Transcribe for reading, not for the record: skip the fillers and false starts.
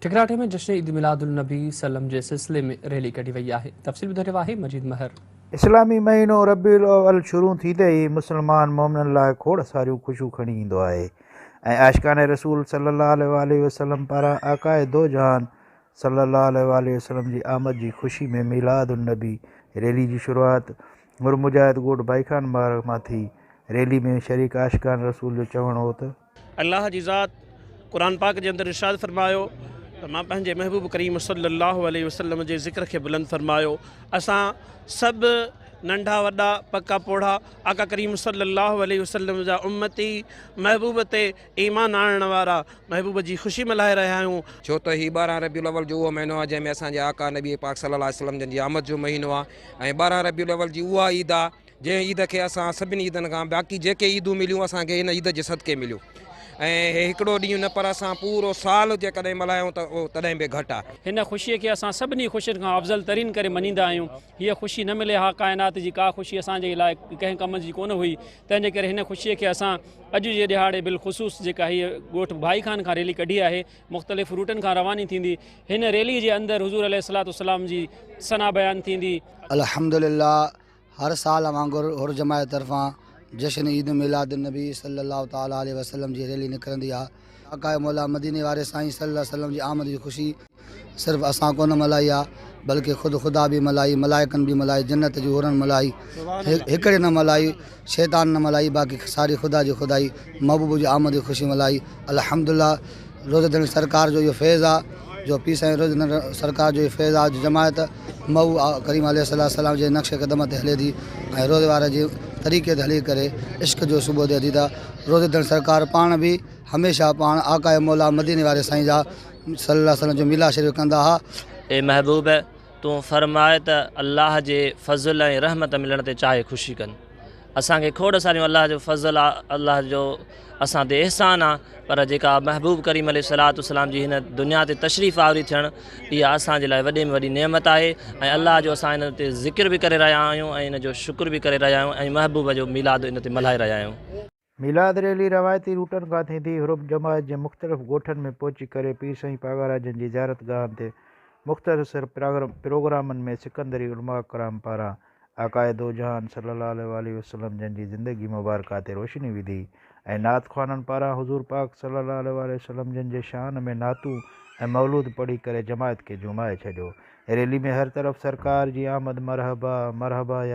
ઠકરાઠે में जश्न ईद मिलाद النبي सल्लम जे सिलसिले में रैली कढी वई आहे। तफ़सील ॿुधाए रहियो आहे मजीद महर। इस्लामी महीनो रबीउल अव्वल शुरू थींदे ई मुसलमान मोमिननि लाइ खोड़ सारियूं ख़ुशियूं खणी ईंदो आहे ऐं आशिकाने रसूल सल्लल्लाहु अलैहि वसल्लम पारां आकाए दो जहान सल्लल्लाहु अलैहि वसल्लम जी आमद जी ख़ुशी में मीलाद النبي रैली जी शुरूआत मुरमुजाहिद ॻोठ भाईखान मार्ग मां थी। रैली में शरीक आशिकान रसूल जो चवणु हो त अल्लाह जी ज़ात क़ुरान पाक जे अंदरि इरशाद फरमायो त मां पंहिंजे महबूब करीम सल्लल्लाहु अलैहि वसल्लम जे ज़िक्र खे बुलंद फरमायो। असां सभु नंढा वॾा पका पोढ़ा आका करीम सल्लल्लाहु अलैहि वसल्लम जा उम्मती महबूब ते ईमान आणण वारा महबूब जी ख़ुशी मल्हाए रहिया आहियूं। छो त ही 12 रबीउल अव्वल जो उहो महीनो आहे जंहिंमें असांजे आका नबी पाक सल्लल्लाहु अलैहि वसल्लम जी आमद जो महीनो आहे ऐं 12 रबीउल अव्वल जी उहा ईद आहे जंहिं ईद खे असां सभिनी ईदनि खां बाक़ी जेके ईदूं मिलियूं असांखे हिन ईद जे सदके मिलियूं ऐं हिकिड़ो ॾींहुं न पर असां पूरो साल जेकॾहिं मल्हायूं त उहो तॾहिं बि घटि आहे। हिन ख़ुशीअ खे असां सभिनी ख़ुशियुनि खां अफ़ज़ल तरीन करे मञींदा आहियूं। हीअ ख़ुशी न मिले हा काइनात जी का ख़ुशी असांजे लाइ कंहिं कम जी कोन हुई। तंहिंजे करे हिन ख़ुशीअ खे असां अॼु जे ॾिहाड़े बिलख़ुसूस जेका हीअ ॻोठ भाईखान खां रैली कढी आहे मुख़्तलिफ़ रूटनि खां रवानी थींदी। हिन रैली जे अंदरि हुज़ूर अलैहिस्सलातु वस्सलाम जी सना बयान थींदी। अल्हम्दुलिल्लाह हर साल वांगुरु हुरजमाइत तरफ़ां जश्न ईद मिलाद النبي सल्लल्लाहु ताला अलैहि वसल्लम जी रैली निकिरंदी आहे। आकाए मौला मदीने वारे साईं सल्लल्लाहु अलैहि वसल्लम जी आमद जी ख़ुशी सिर्फ़ु असां कोन मल्हाई आहे बल्कि ख़ुदि ख़ुदा बि मल्हाई, मलाइकनि बि मल्हाई, जन्नत जी हुरनि मल्हाई, हिकिड़े न मल्हाई, शैतान न मल्हाई, बाक़ी सारी ख़ुदा जी ख़ुदाई महबूब जी आमद जी ख़ुशी मल्हाई। अल्हम्दुलिल्लाह रोज़दन सरकार जो इहो फैज़ आहे जो पी साईं रोज़दन सरकार जो इहो फैज़ आहे जो जमायत मऊ करीम अलैहिस्सलाम जे नक्श क़दम ते हले थी ऐं रोज़े वारे जी तरीक़े ते हली करे इश्क जो सुबुह ते थी था। रोज़दन सरकार पाण बि हमेशह पाण आकाए मौला मदीने वारे साईं जा सल्लल्लाहु अलैहि वसल्लम जो मिलाद शरीफ़ कंदा हुआ। ए महबूब तूं फरमाए त अल्लाह जे फज़ल ऐं रहमत मिलण ते चाहे ख़ुशी कनि। असांखे खोड़ सारियूं अल्लाह जो फज़ल आहे, अल्लाह जो असां ते एहसान आहे, पर जेका महबूब करीम अलैहिस्सलातु वस्सलाम जी हिन दुनिया ते तशरीफ़ आवरी थियणु इहा असांजे लाइ वॾे में वॾी नेमत आहे ऐं अल्लाह जो असां हिन ते ज़िक्र बि करे रहिया आहियूं ऐं हिन जो शुक्र बि करे रहिया आहियूं ऐं महबूब जो मिलाद इन ते मल्हाए रहिया आहियूं। मिलाद रैली रवायती रूटनि खां थींदी हुरब जमायत जे मुख़्तलिफ़ ॻोठनि में पहुची करे पीर साईं पागाराजन जी ज़ियारतगाहनि ते मुख़्तसिर प्रोग्रामनि में सिकंदरी उलमा कराम पारां आकाए दो जहान सल्लल्लाहु अलैहि वसल्लम जन जी ज़िंदगी मुबारका ते रोशनी विधी ऐं नात ख़्वाननि पारां हुज़ूर पाक सल्लल्लाहु अलैहि वसल्लम जन जे शान में नातूं ऐं मौलूद पढ़ी करे जमायत खे झुमाए छॾियो। रैली में हर तरफ़ सरकार जी आमद मरहबा मरहबा